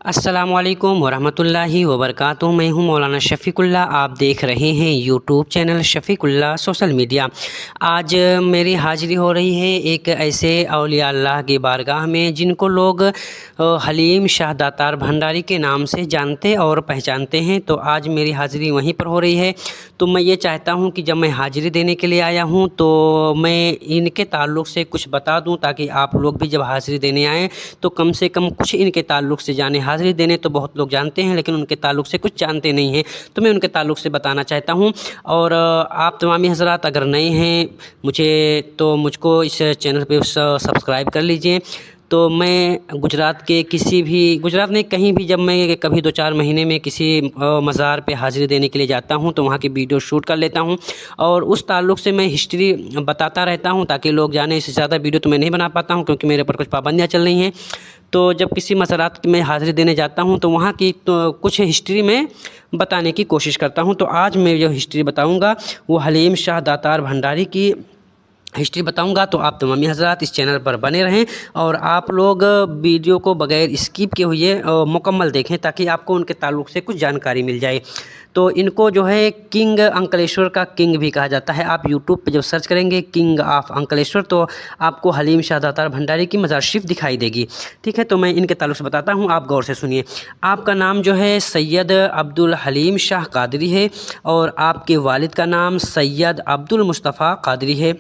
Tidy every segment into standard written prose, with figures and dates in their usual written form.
अस्सलामुअलैकुम वरहमतुल्लाहि वबरकातुहू। मैं हूं मौलाना शफ़ीकुल्लाह। आप देख रहे हैं यूट्यूब चैनल शफ़ीकुल्लाह सोशल मीडिया। आज मेरी हाज़िरी हो रही है एक ऐसे औलिया अल्लाह की बारगाह में जिनको लोग हलीम शाह दातार भंडारी के नाम से जानते और पहचानते हैं। तो आज मेरी हाज़िरी वहीं पर हो रही है। तो मैं ये चाहता हूं कि जब मैं हाज़िरी देने के लिए आया हूं तो मैं इनके ताल्लुक़ से कुछ बता दूं, ताकि आप लोग भी जब हाज़िरी देने आएँ तो कम से कम कुछ इनके ताल्लुक़ से जाने। हाज़िरी देने तो बहुत लोग जानते हैं, लेकिन उनके ताल्लुक़ से कुछ जानते नहीं हैं, तो मैं उनके ताल्लुक़ से बताना चाहता हूँ। और आप तमामी हज़रात अगर नए हैं मुझको इस चैनल पे सब्सक्राइब कर लीजिए। तो मैं गुजरात में कहीं भी जब मैं कभी 2-4 महीने में किसी मज़ार पे हाज़िरी देने के लिए जाता हूँ तो वहाँ की वीडियो शूट कर लेता हूँ और उस ताल्लुक़ से मैं हिस्ट्री बताता रहता हूँ, ताकि लोग जाने। इससे ज़्यादा वीडियो तो मैं नहीं बना पाता हूँ क्योंकि मेरे ऊपर कुछ पाबंदियाँ चल रही हैं। तो जब किसी मज़ारात में हाज़िरी देने जाता हूँ तो वहाँ की तो कुछ हिस्ट्री में बताने की कोशिश करता हूँ। तो आज मैं जो हिस्ट्री बताऊँगा वो हलीम शाह दातार भंडारी की हिस्ट्री बताऊंगा। तो आप तमामी हज़रात इस चैनल पर बने रहें और आप लोग वीडियो को बगैर स्किप किए हुए मुकम्मल देखें, ताकि आपको उनके ताल्लुक़ से कुछ जानकारी मिल जाए। तो इनको जो है किंग अंकलेश्वर का किंग भी कहा जाता है। आप यूट्यूब पे जब सर्च करेंगे किंग ऑफ अंकलेश्वर तो आपको हलीम शाह दातार भंडारी की मज़ार शरीफ दिखाई देगी। ठीक है, तो मैं इनके ताल्लुक़ से बताता हूँ, आप गौर से सुनिए। आपका नाम जो है सैयद अब्दुल हलीम शाह कादरी है और आपके वालिद का नाम सैयद अब्दुल मुस्तफ़ा कादरी है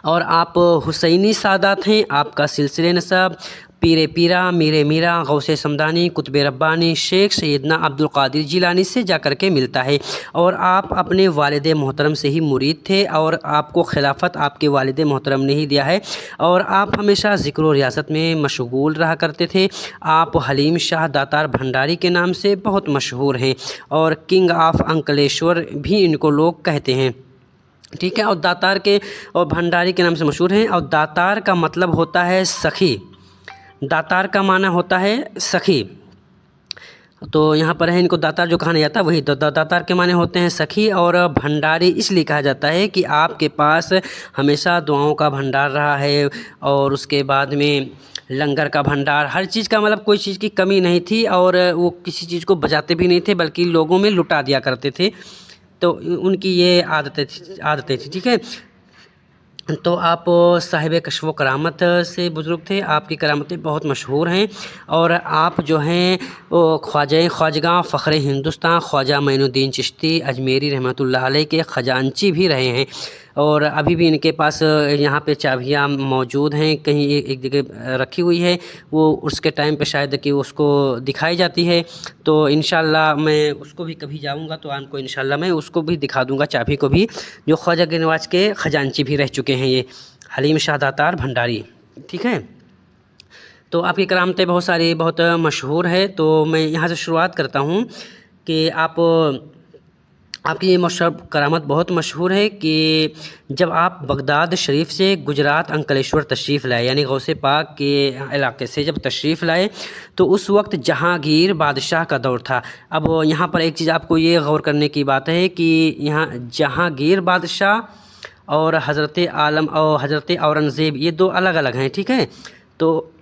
और आप हुसैनी सादात हैं। आपका सिलसिले नसब पीरे पीरा मीरे मीरा गौसे समदानी कुतुब रब्बानी शेख सैयदना अब्दुल कादिर जिलानी से जाकर के मिलता है। और आप अपने वालिद मोहतरम से ही मुरीद थे और आपको खिलाफत आपके वालिद मोहतरम ने ही दिया है और आप हमेशा ज़िक्र व रियासत में मशगूल रहा करते थे। आप हलीम शाह दातार भंडारी के नाम से बहुत मशहूर हैं और किंग ऑफ अंकलेश्वर भी इनको लोग कहते हैं। ठीक है, और दातार के और भंडारी के नाम से मशहूर हैं। और दातार का मतलब होता है सखी। दातार का माना होता है सखी। तो यहाँ पर है इनको दातार जो कहा नहीं जाता वही दातार के माने होते हैं सखी। और भंडारी इसलिए कहा जाता है कि आपके पास हमेशा दुआओं का भंडार रहा है और उसके बाद में लंगर का भंडार, हर चीज़ का मतलब कोई चीज़ की कमी नहीं थी और वो किसी चीज़ को बचाते भी नहीं थे बल्कि लोगों में लुटा दिया करते थे। तो उनकी ये आदतें थी। ठीक है, तो आप साहिब कश्फ व करामत से बुज़ुर्ग थे। आपकी करामतें बहुत मशहूर हैं और आप जो हैं वो ख्वाजगा फ़ख्र हिंदुस्तान ख्वाजा मोइनुद्दीन चिश्ती अजमेरी रहमतुल्लाह अलैह के ख़जांची भी रहे हैं। और अभी भी इनके पास यहाँ पे चाबियाँ मौजूद हैं, कहीं एक जगह रखी हुई है, वो उसके टाइम पे शायद कि उसको दिखाई जाती है। तो इंशाअल्लाह मैं उसको भी कभी जाऊँगा तो आपको इंशाअल्लाह मैं उसको भी दिखा दूँगा, चाबी को भी, जो ख्वाजा के नवाज के ख़जांची भी रह चुके हैं ये हलीम शाह दातार भंडारी। ठीक है, तो आपकी करामतें बहुत सारी बहुत मशहूर है। तो मैं यहाँ से शुरुआत करता हूँ कि आपकी ये करामत बहुत मशहूर है कि जब आप बगदाद शरीफ से गुजरात अंकलेश्वर तशरीफ़ लाए, यानी गौसे पाक के इलाके से जब तशरीफ़ लाए तो उस वक्त जहांगीर बादशाह का दौर था। अब यहाँ पर एक चीज़ आपको ये गौर करने की बात है कि यहाँ जहांगीर बादशाह और हज़रत औरंगज़ेब ये दो अलग अलग हैं। ठीक है, तो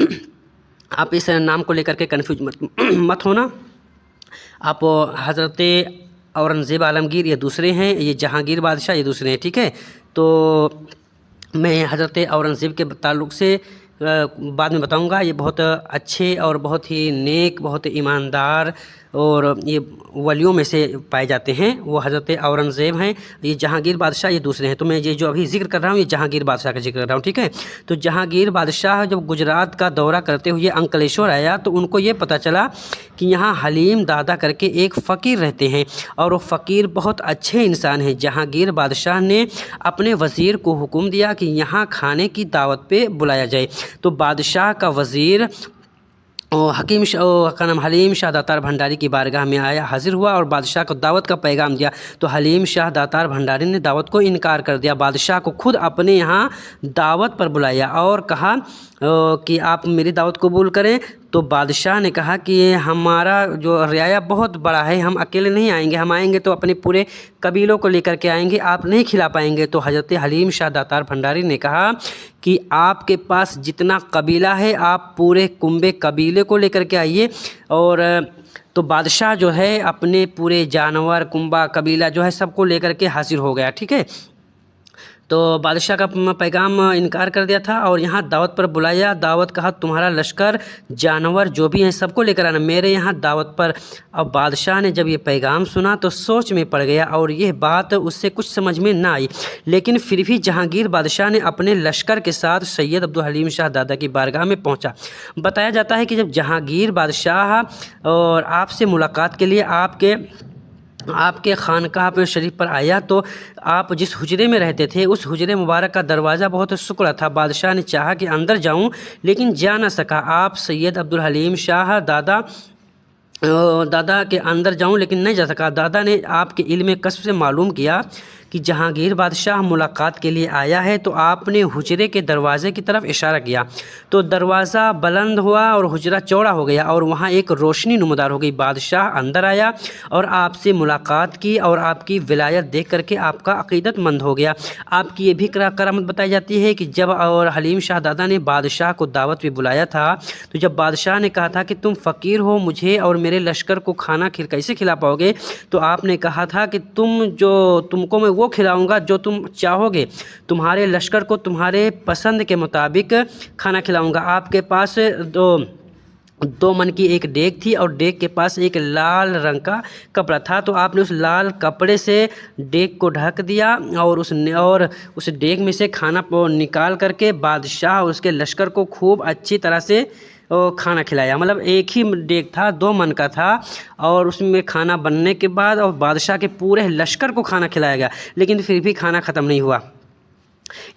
आप इस नाम को लेकर के कन्फ्यूज मत होना। आप हज़रत औरंगज़ेब आलमगीर ये दूसरे हैं, ये जहांगीर बादशाह ये दूसरे हैं। ठीक है, तो मैं हज़रत औरंगज़ेब के ताल्लुक़ से बाद में बताऊंगा। ये बहुत अच्छे और बहुत ही नेक, बहुत ईमानदार और ये वलियों में से पाए जाते हैं। वो हज़रत औरंगज़ेब हैं, ये जहांगीर बादशाह ये दूसरे हैं। तो मैं ये जो अभी ज़िक्र कर रहा हूँ ये जहांगीर बादशाह का ज़िक्र कर रहा हूँ। ठीक है, तो जहांगीर बादशाह जब गुजरात का दौरा करते हुए अंकलेश्वर आया तो उनको ये पता चला कि यहाँ हलीम दादा करके एक फ़कीर रहते हैं और वो फ़कीर बहुत अच्छे इंसान हैं। जहांगीर बादशाह ने अपने वज़ीर को हुक्म दिया कि यहाँ खाने की दावत पे बुलाया जाए। तो बादशाह का वज़ीर हलीम शाह दातार भंडारी की बारगाह में आया, हाजिर हुआ और बादशाह को दावत का पैगाम दिया। तो हलीम शाह दातार भंडारी ने दावत को इनकार कर दिया। बादशाह को खुद अपने यहाँ दावत पर बुलाया और कहा कि आप मेरी दावत कबूल करें तो बादशाह ने कहा कि हमारा जो रियाया बहुत बड़ा है, हम अकेले नहीं आएंगे, हम आएंगे तो अपने पूरे कबीलों को लेकर के आएंगे, आप नहीं खिला पाएंगे। तो हज़रत हलीम शाह दातार भंडारी ने कहा कि आपके पास जितना कबीला है आप पूरे कुंबे कबीले को लेकर के आइए। और तो बादशाह जो है अपने पूरे जानवर कुंबा कबीला जो है सबको लेकर के हाजिर हो गया। ठीक है, तो बादशाह का पैगाम इनकार कर दिया था और यहाँ दावत पर बुलाया। दावत कहा तुम्हारा लश्कर जानवर जो भी हैं सबको लेकर आना मेरे यहाँ दावत पर। अब बादशाह ने जब ये पैगाम सुना तो सोच में पड़ गया और यह बात उससे कुछ समझ में ना आई, लेकिन फिर भी जहांगीर बादशाह ने अपने लश्कर के साथ सैयद अब्दुल हलीम शाह दादा की बारगाह में पहुँचा। बताया जाता है कि जब जहांगीर बादशाह और आपसे मुलाकात के लिए आपके खानकाह पे शरीफ पर आया तो आप जिस हुजरे में रहते थे उस हुजरे मुबारक का दरवाज़ा बहुत सिकुड़ा था। बादशाह ने चाहा कि अंदर जाऊं लेकिन जा ना सका। आप सैयद अब्दुल हलीम शाह दादा के अंदर जाऊं लेकिन नहीं जा सका। दादा ने आपके इल्म कस्ब से मालूम किया कि जहांगीर बादशाह मुलाकात के लिए आया है, तो आपने हुजरे के दरवाज़े की तरफ इशारा किया तो दरवाज़ा बुलंद हुआ और हुजरा चौड़ा हो गया और वहाँ एक रोशनी नुमदार हो गई। बादशाह अंदर आया और आपसे मुलाकात की और आपकी विलायत देख करके आपका अक़ीदतमंद हो गया। आपकी ये भी करामत बताई जाती है कि जब और हलीम शाह दादा ने बादशाह को दावत पे बुलाया था तो जब बादशाह ने कहा था कि तुम फ़कीर हो, मुझे और मेरे लश्कर को खाना कैसे खिला पाओगे, तो आपने कहा था कि तुमको मैं वो खिलाऊंगा जो तुम चाहोगे, तुम्हारे लश्कर को तुम्हारे पसंद के मुताबिक खाना खिलाऊंगा। आपके पास दो मन की एक डेग थी और डेग के पास एक लाल रंग का कपड़ा था, तो आपने उस लाल कपड़े से डेग को ढक दिया और उस डेग में से खाना निकाल करके बादशाह और उसके लश्कर को खूब अच्छी तरह से खाना खिलाया। मतलब एक ही डेग था, 2 मन का था और उसमें खाना बनने के बाद और बादशाह के पूरे लश्कर को खाना खिलाया गया, लेकिन फिर भी खाना ख़त्म नहीं हुआ।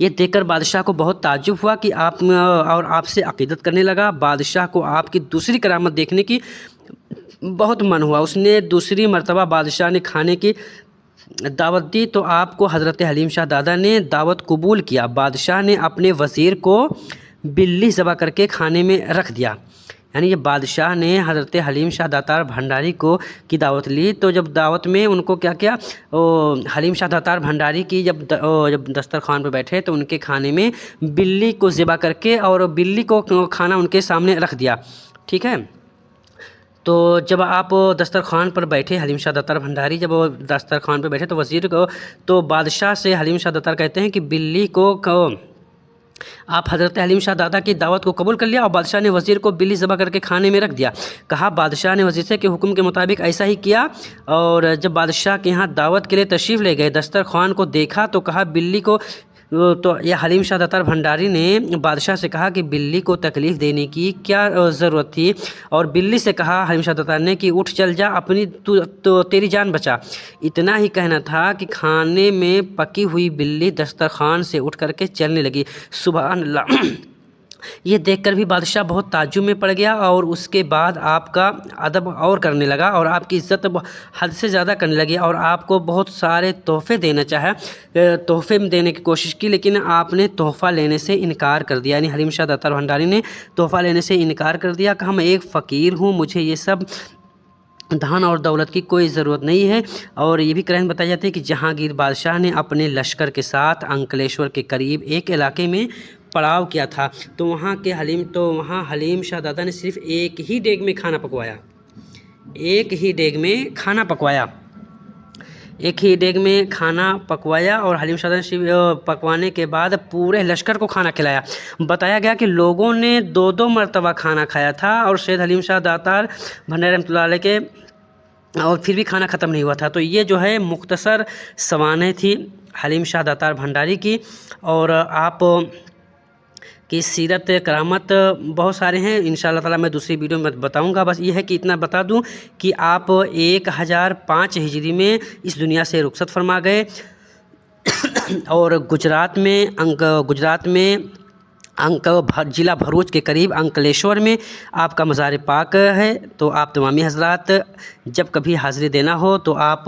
ये देखकर बादशाह को बहुत ताज्जुब हुआ कि आपसे अक़ीदत करने लगा। बादशाह को आपकी दूसरी करामत देखने की बहुत मन हुआ। उसने दूसरी मर्तबा बादशाह ने खाने की दावत दी तो आपको हज़रत हलीम शाह दादा ने दावत कबूल किया। बादशाह ने अपने वज़ीर को बिल्ली ज़बह करके खाने में रख दिया। यानी ये बादशाह ने हज़रत हलीम शाह दातार भंडारी की दावत ली, तो जब दावत में उनको क्या किया, हलीम शाह दातार भंडारी की जब दस्तरखान पर बैठे तो उनके खाने में बिल्ली को ज़बह करके और बिल्ली को खाना उनके सामने रख दिया। ठीक है, तो जब आप दस्तरखान पर बैठे, हलीम शाह दातार भंडारी जब दस्तरखान पर बैठे तो वज़ीर को, तो बादशाह से हलीम शाह दातार कहते हैं कि बिल्ली को आप हज़रत हलीम शाह दादा की दावत को कबूल कर लिया और बादशाह ने वज़ीर को बिल्ली ज़बह करके खाने में रख दिया। कहा बादशाह ने वज़ीर से के हुक्म के मुताबिक ऐसा ही किया और जब बादशाह के यहाँ दावत के लिए तशरीफ़ ले गए, दस्तरखान को देखा तो कहा बिल्ली को, तो यह हलीम शाह दातार भंडारी ने बादशाह से कहा कि बिल्ली को तकलीफ़ देने की क्या ज़रूरत थी, और बिल्ली से कहा हलीम शाह दातार ने कि उठ चल जा, अपनी तो तेरी जान बचा। इतना ही कहना था कि खाने में पकी हुई बिल्ली दस्तरखान से उठ करके चलने लगी। सुभान अल्लाह। ये देखकर भी बादशाह बहुत ताज्जुब में पड़ गया और उसके बाद आपका अदब और करने लगा और आपकी इज़्ज़त हद से ज़्यादा करने लगी और आपको बहुत सारे तोहफ़े देना चाहे, तोहफ़े देने की कोशिश की, लेकिन आपने तोहफ़ा लेने से इनकार कर दिया। यानी हलीम शाह दातार भंडारी ने तोहफ़ा लेने से इनकार कर दिया कि हम एक फ़कीर हूँ, मुझे ये सब धन और दौलत की कोई ज़रूरत नहीं है। और ये भी करामत बताई जाती है कि जहांगीर बादशाह ने अपने लश्कर के साथ अंकलेश्वर के करीब एक इलाके में पड़ाव किया था, तो वहाँ हलीम शाह दादा ने सिर्फ़ एक ही डेग में खाना पकवाया। और हलीम शाह दादा ने पकवाने के बाद पूरे लश्कर को खाना खिलाया। बताया गया कि लोगों ने 2-2 मरतबा खाना खाया था और सैयद हलीम शाह दातार भंडारी रहमतुल्लाह अलैह के, और फिर भी खाना ख़त्म नहीं हुआ था। तो ये जो है मुख्तसर सवानें थी हलीम शाह दातार भंडारी की। और आप की सीरत करामत बहुत सारे हैं, इंशाअल्लाह ताला मैं दूसरी वीडियो में बताऊंगा। बस ये है कि इतना बता दूं कि आप 1005 हिजरी में इस दुनिया से रुखसत फरमा गए और गुजरात में ज़िला भरूच के करीब अंकलेश्वर में आपका मज़ार पाक है। तो आप तमामी हज़रात जब कभी हाज़िरी देना हो तो आप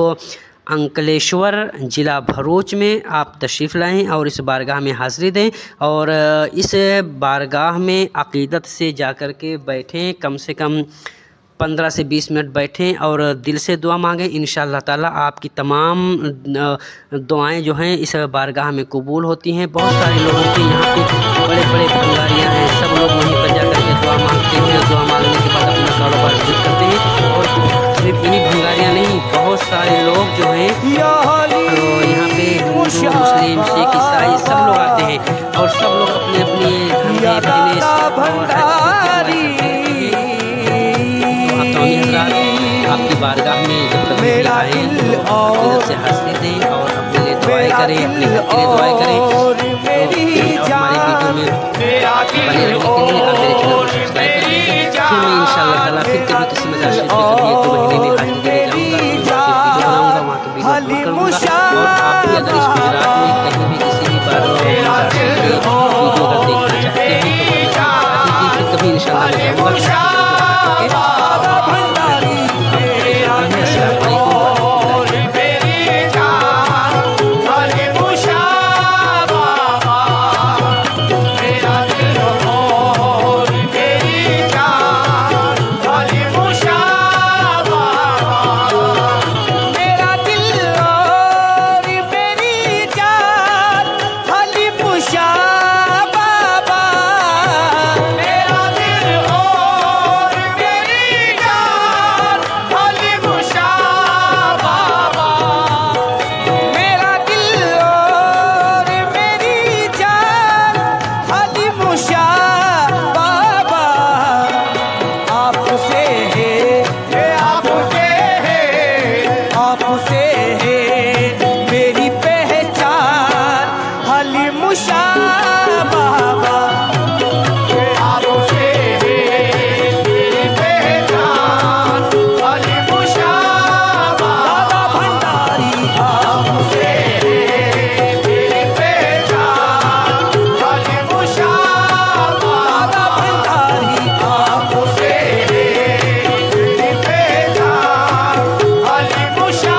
अंकलेश्वर ज़िला भरूच में आप तशरीफ़ लाएं और इस बारगाह में हाज़िरी दें और इस बारगाह में अक़ीदत से जाकर के बैठें, कम से कम 15 से 20 मिनट बैठें और दिल से दुआ मांगें। इंशाअल्लाह ताला आपकी तमाम दुआएं जो हैं इस बारगाह में कबूल होती हैं। बहुत सारे लोगों के यहाँ पे बड़े बड़े भंडारियाँ हैं, सब लोग वहीं पर जाकर के दुआ मांगते हैं। दुआ मांगने के बाद अपना कारोबार शुरू करते हैं। और सिर्फ इन्हीं भंडारियाँ नहीं, बहुत सारे लोग जो हैं तो यहाँ पे हिंदू, मुस्लिम, सिख, ईसाई सब लोग आते हैं और सब लोग अपने अपने धंधे बिजनेस और आपकी बारगाह में जब कभी भी आएँ तो अक़ीदत से हाज़िरी दें और अपने लिए दुआएं करें, अपने घर के लिए दुआएं करें। तो हमारी वीडियो में बने रहने के लिए आप मेरे चैनल को सब्सक्राइब कर लीजिए। फिर मैं इंशाअल्लाह